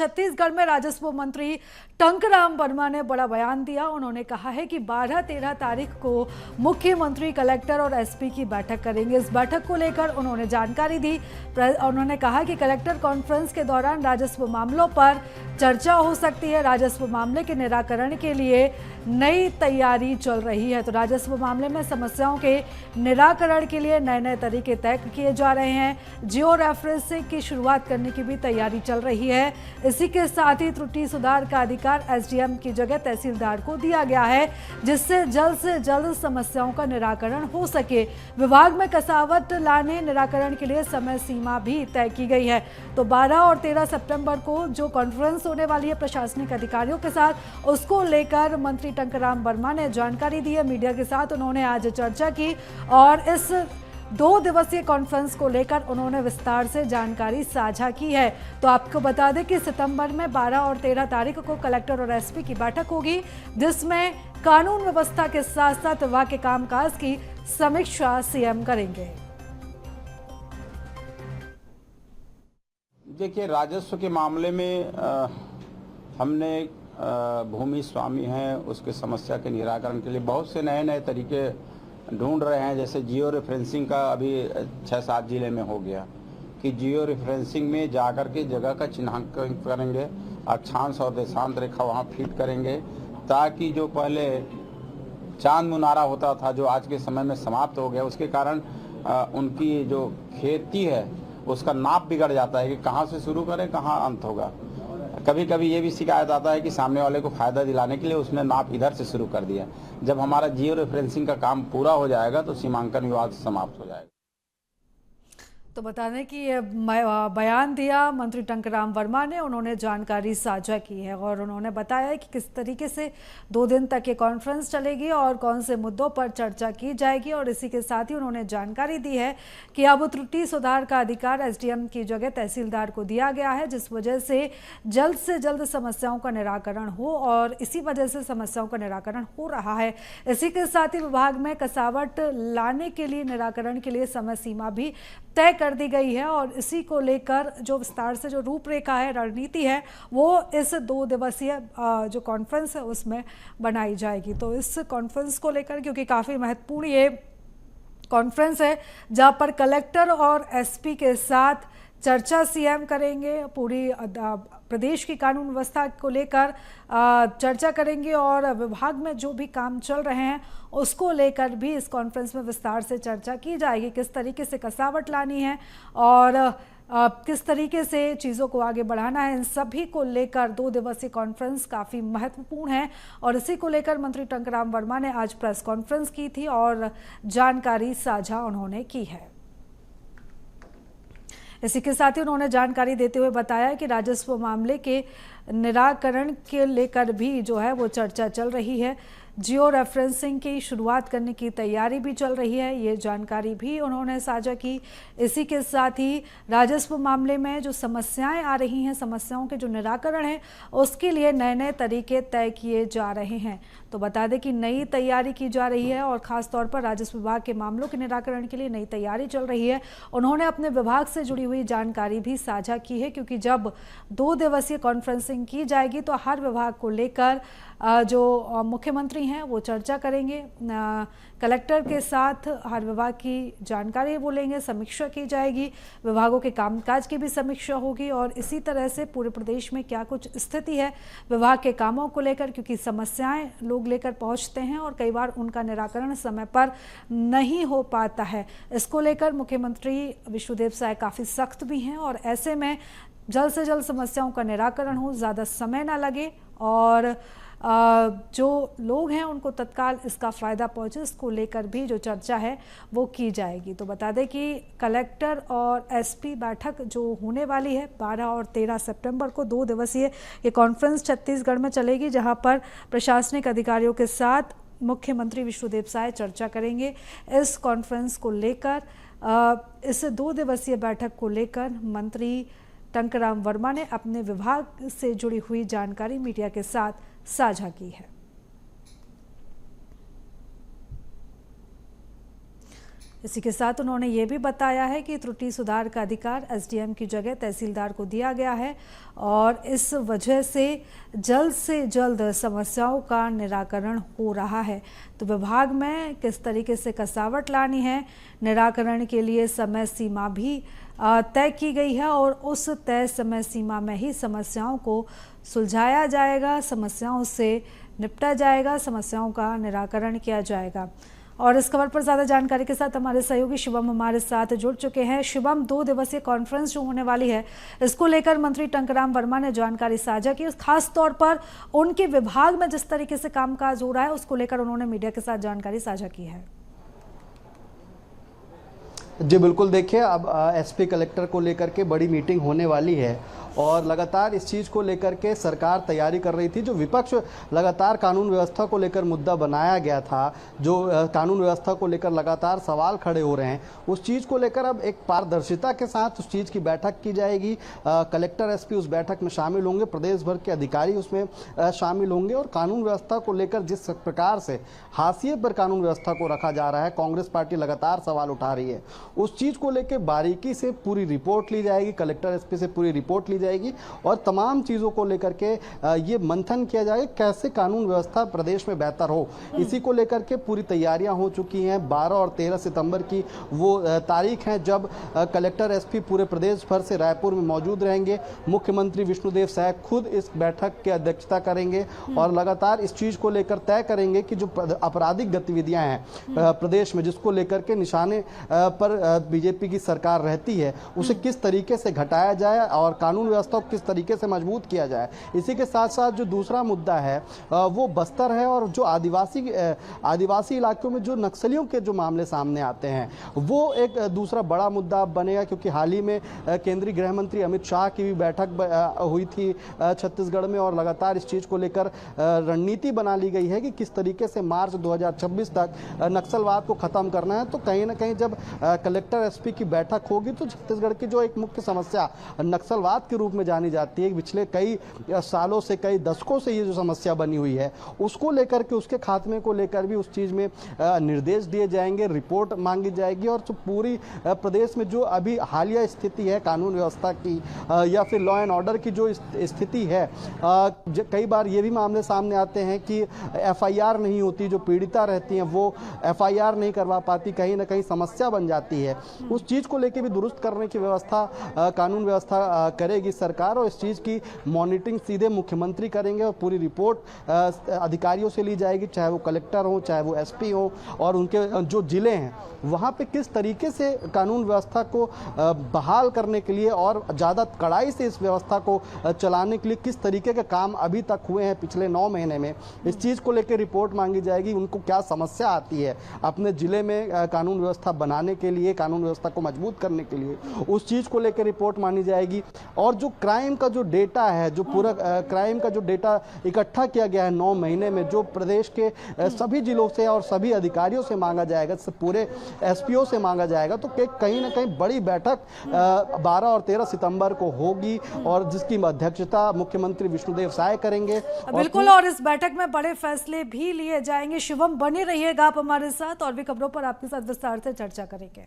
छत्तीसगढ़ में राजस्व मंत्री टंकराम वर्मा ने बड़ा बयान दिया। उन्होंने कहा है कि 12-13 तारीख को मुख्यमंत्री, कलेक्टर और एसपी की बैठक करेंगे। इस बैठक को लेकर उन्होंने जानकारी दी। उन्होंने कहा कि कलेक्टर कॉन्फ्रेंस के दौरान राजस्व मामलों पर चर्चा हो सकती है। राजस्व मामले के निराकरण के लिए नई तैयारी चल रही है। तो राजस्व मामले में समस्याओं के निराकरण के लिए नए नए तरीके तय किए जा रहे हैं। जियो रेफरेंसिंग की शुरुआत करने की भी तैयारी चल रही है। इसी के साथ ही त्रुटि सुधार का अधिकार एसडीएम की जगह तहसीलदार को दिया गया है, जिससे जल्द से जल्द समस्याओं का निराकरण हो सके। विभाग में कसावट लाने निराकरण के लिए समय सीमा भी तय की गई है। तो 12 और 13 सितंबर को जो कॉन्फ्रेंस होने वाली है प्रशासनिक अधिकारियों के साथ, उसको लेकर मंत्री टंकराम वर्मा ने जानकारी दी है। मीडिया के साथ उन्होंने आज चर्चा की और इस 2 दिवसीय कॉन्फ्रेंस को लेकर उन्होंने विस्तार से जानकारी साझा की है। तो आपको बता दें कि सितंबर में 12 और 13 तारीख को कलेक्टर और एसपी की बैठक होगी, जिसमें कानून व्यवस्था के साथ साथ विभाग के कामकाज की समीक्षा सीएम करेंगे। देखिए, राजस्व के मामले में हमने भूमि स्वामी हैं उसके समस्या के निराकरण के लिए बहुत से नए नए तरीके ढूंढ रहे हैं। जैसे जियो रेफरेंसिंग का अभी 6-7 जिले में हो गया कि जियो रेफरेंसिंग में जाकर के जगह का चिन्हांकन करेंगे, अक्षांश और देशांत रेखा वहाँ फिट करेंगे, ताकि जो पहले चांद मुनारा होता था जो आज के समय में समाप्त हो गया, उसके कारण उनकी जो खेती है उसका नाप बिगड़ जाता है कि कहाँ से शुरू करें, कहाँ अंत होगा। कभी कभी ये भी शिकायत आता है कि सामने वाले को फायदा दिलाने के लिए उसने नाप इधर से शुरू कर दिया। जब हमारा जियो रेफरेंसिंग का काम पूरा हो जाएगा तो सीमांकन विवाद समाप्त हो जाएगा। तो बता दें कि ये बयान दिया मंत्री टंकराम वर्मा ने। उन्होंने जानकारी साझा की है और उन्होंने बताया कि किस तरीके से 2 दिन तक ये कॉन्फ्रेंस चलेगी और कौन से मुद्दों पर चर्चा की जाएगी। और इसी के साथ ही उन्होंने जानकारी दी है कि अब त्रुटि सुधार का अधिकार एसडीएम की जगह तहसीलदार को दिया गया है, जिस वजह से जल्द समस्याओं का निराकरण हो और इसी वजह से समस्याओं का निराकरण हो रहा है। इसी के साथ ही विभाग में कसावट लाने के लिए निराकरण के लिए समय सीमा भी तय कर दी गई है और इसी को लेकर जो विस्तार से जो रूपरेखा है, रणनीति है, वो इस 2 दिवसीय जो कॉन्फ्रेंस है उसमें बनाई जाएगी। तो इस कॉन्फ्रेंस को लेकर, क्योंकि काफ़ी महत्वपूर्ण ये कॉन्फ्रेंस है जहां पर कलेक्टर और एसपी के साथ चर्चा सीएम करेंगे, पूरी प्रदेश की कानून व्यवस्था को लेकर चर्चा करेंगे और विभाग में जो भी काम चल रहे हैं उसको लेकर भी इस कॉन्फ्रेंस में विस्तार से चर्चा की जाएगी। किस तरीके से कसावट लानी है और किस तरीके से चीज़ों को आगे बढ़ाना है, इन सभी को लेकर 2 दिवसीय कॉन्फ्रेंस काफ़ी महत्वपूर्ण है। और इसी को लेकर मंत्री टंकराम वर्मा ने आज प्रेस कॉन्फ्रेंस की थी और जानकारी साझा उन्होंने की है। इसी के साथ ही उन्होंने जानकारी देते हुए बताया कि राजस्व मामले के निराकरण के लेकर भी जो है वो चर्चा चल रही है। जियो रेफरेंसिंग की शुरुआत करने की तैयारी भी चल रही है, ये जानकारी भी उन्होंने साझा की। इसी के साथ ही राजस्व मामले में जो समस्याएं आ रही हैं, समस्याओं के जो निराकरण है उसके लिए नए नए तरीके तय किए जा रहे हैं। तो बता दें कि नई तैयारी की जा रही है और ख़ास तौर पर राजस्व विभाग के मामलों के निराकरण के लिए नई तैयारी चल रही है। उन्होंने अपने विभाग से जुड़ी हुई जानकारी भी साझा की है, क्योंकि जब 2 दिवसीय कॉन्फ्रेंसिंग की जाएगी तो हर विभाग को लेकर जो मुख्यमंत्री हैं वो चर्चा करेंगे, कलेक्टर के साथ हर विभाग की जानकारी वो लेंगे, समीक्षा की जाएगी, विभागों के कामकाज की भी समीक्षा होगी और इसी तरह से पूरे प्रदेश में क्या कुछ स्थिति है विभाग के कामों को लेकर, क्योंकि समस्याएं लोग लेकर पहुंचते हैं और कई बार उनका निराकरण समय पर नहीं हो पाता है। इसको लेकर मुख्यमंत्री विष्णुदेव साय काफ़ी सख्त भी हैं और ऐसे में जल्द से जल्द समस्याओं का निराकरण हो, ज़्यादा समय ना लगे और जो लोग हैं उनको तत्काल इसका फ़ायदा पहुंचे, इसको लेकर भी जो चर्चा है वो की जाएगी। तो बता दें कि कलेक्टर और एसपी बैठक जो होने वाली है 12 और 13 सितंबर को 2 दिवसीय ये कॉन्फ्रेंस छत्तीसगढ़ में चलेगी, जहां पर प्रशासनिक अधिकारियों के साथ मुख्यमंत्री विष्णुदेव साय चर्चा करेंगे। इस कॉन्फ्रेंस को लेकर, इस 2 दिवसीय बैठक को लेकर मंत्री टंकराम वर्मा ने अपने विभाग से जुड़ी हुई जानकारी मीडिया के साथ साझा की है। इसी के साथ उन्होंने ये भी बताया है कि त्रुटि सुधार का अधिकार एसडीएम की जगह तहसीलदार को दिया गया है और इस वजह से जल्द समस्याओं का निराकरण हो रहा है। तो विभाग में किस तरीके से कसावट लानी है, निराकरण के लिए समय सीमा भी तय की गई है और उस तय समय सीमा में ही समस्याओं को सुलझाया जाएगा, समस्याओं से निपटा जाएगा, समस्याओं का निराकरण किया जाएगा। और इस खबर पर ज़्यादा जानकारी के साथ हमारे सहयोगी शिवम हमारे साथ जुड़ चुके हैं। शिवम, 2 दिवसीय कॉन्फ्रेंस जो होने वाली है, इसको लेकर मंत्री टंकराम वर्मा ने जानकारी साझा की। खास तौर पर उनके विभाग में जिस तरीके से कामकाज हो रहा है उसको लेकर उन्होंने मीडिया के साथ जानकारी साझा की है। जी बिल्कुल, देखिए अब एसपी कलेक्टर को लेकर के बड़ी मीटिंग होने वाली है और लगातार इस चीज़ को लेकर के सरकार तैयारी कर रही थी। जो विपक्ष लगातार कानून व्यवस्था को लेकर मुद्दा बनाया गया था, जो कानून व्यवस्था को लेकर लगातार सवाल खड़े हो रहे हैं, उस चीज़ को लेकर अब एक पारदर्शिता के साथ उस चीज़ की बैठक की जाएगी। कलेक्टर एसपी उस बैठक में शामिल होंगे, प्रदेश भर के अधिकारी उसमें शामिल होंगे और कानून व्यवस्था को लेकर जिस प्रकार से हाशिए पर कानून व्यवस्था को रखा जा रहा है, कांग्रेस पार्टी लगातार सवाल उठा रही है, उस चीज़ को लेकर बारीकी से पूरी रिपोर्ट ली जाएगी। कलेक्टर एसपी से पूरी रिपोर्ट ली जाएगी और तमाम चीज़ों को लेकर के ये मंथन किया जाएगा कैसे कानून व्यवस्था प्रदेश में बेहतर हो। इसी को लेकर के पूरी तैयारियां हो चुकी हैं। 12 और 13 सितंबर की वो तारीख है जब कलेक्टर एसपी पूरे प्रदेश भर से रायपुर में मौजूद रहेंगे। मुख्यमंत्री विष्णुदेव साय खुद इस बैठक की अध्यक्षता करेंगे और लगातार इस चीज़ को लेकर तय करेंगे कि जो आपराधिक गतिविधियां हैं प्रदेश में, जिसको लेकर के निशाने पर बीजेपी की सरकार रहती है, उसे किस तरीके से घटाया जाए और कानून व्यवस्था को किस तरीके से मजबूत किया जाए। इसी के साथ साथ जो दूसरा मुद्दा है वो बस्तर है और जो आदिवासी इलाकों में जो नक्सलियों के जो मामले सामने आते हैं वो एक दूसरा बड़ा मुद्दा बनेगा, क्योंकि हाल ही में केंद्रीय गृह मंत्री अमित शाह की भी बैठक हुई थी छत्तीसगढ़ में और लगातार इस चीज़ को लेकर रणनीति बना ली गई है कि किस तरीके से मार्च 2026 तक नक्सलवाद को ख़त्म करना है। तो कहीं ना कहीं जब कलेक्टर एसपी की बैठक होगी तो छत्तीसगढ़ की जो एक मुख्य समस्या नक्सलवाद के रूप में जानी जाती है, पिछले कई सालों से कई दशकों से ये जो समस्या बनी हुई है, उसको लेकर के उसके खात्मे को लेकर भी उस चीज़ में निर्देश दिए जाएंगे, रिपोर्ट मांगी जाएगी और जो पूरी प्रदेश में जो अभी हालिया स्थिति है कानून व्यवस्था की या फिर लॉ एंड ऑर्डर की जो स्थिति है, कई बार ये भी मामले सामने आते हैं कि एफआईआर नहीं होती, जो पीड़िता रहती हैं वो एफआईआर नहीं करवा पाती, कहीं ना कहीं समस्या बन जाती है। उस चीज़ को लेकर भी दुरुस्त करने की व्यवस्था कानून व्यवस्था करेगी सरकार और इस चीज़ की मॉनिटरिंग सीधे मुख्यमंत्री करेंगे और पूरी रिपोर्ट अधिकारियों से ली जाएगी, चाहे वो कलेक्टर हो चाहे वो एसपी हो, और उनके जो जिले हैं वहाँ पे किस तरीके से कानून व्यवस्था को बहाल करने के लिए और ज़्यादा कड़ाई से इस व्यवस्था को चलाने के लिए किस तरीके के काम अभी तक हुए हैं पिछले 9 महीने में, इस चीज़ को लेकर रिपोर्ट मांगी जाएगी। उनको क्या समस्या आती है अपने ज़िले में कानून व्यवस्था बनाने के लिए, कानून व्यवस्था को मजबूत करने के लिए, उस चीज़ को लेकर रिपोर्ट मांगी जाएगी। और जो क्राइम का जो डेटा है, जो पूरा क्राइम का जो डेटा इकट्ठा किया गया है 9 महीने में, जो प्रदेश के सभी जिलों से और सभी अधिकारियों से मांगा जाएगा, पूरे एसपीओ से मांगा जाएगा, तो कहीं ना कहीं बड़ी बैठक 12 और 13 सितंबर को होगी और जिसकी अध्यक्षता मुख्यमंत्री विष्णुदेव साय करेंगे। बिल्कुल, और इस बैठक में बड़े फैसले भी लिए जाएंगे। शिवम, बने रहिएगा आप हमारे साथ और भी खबरों पर आपके साथ विस्तार से चर्चा करेंगे।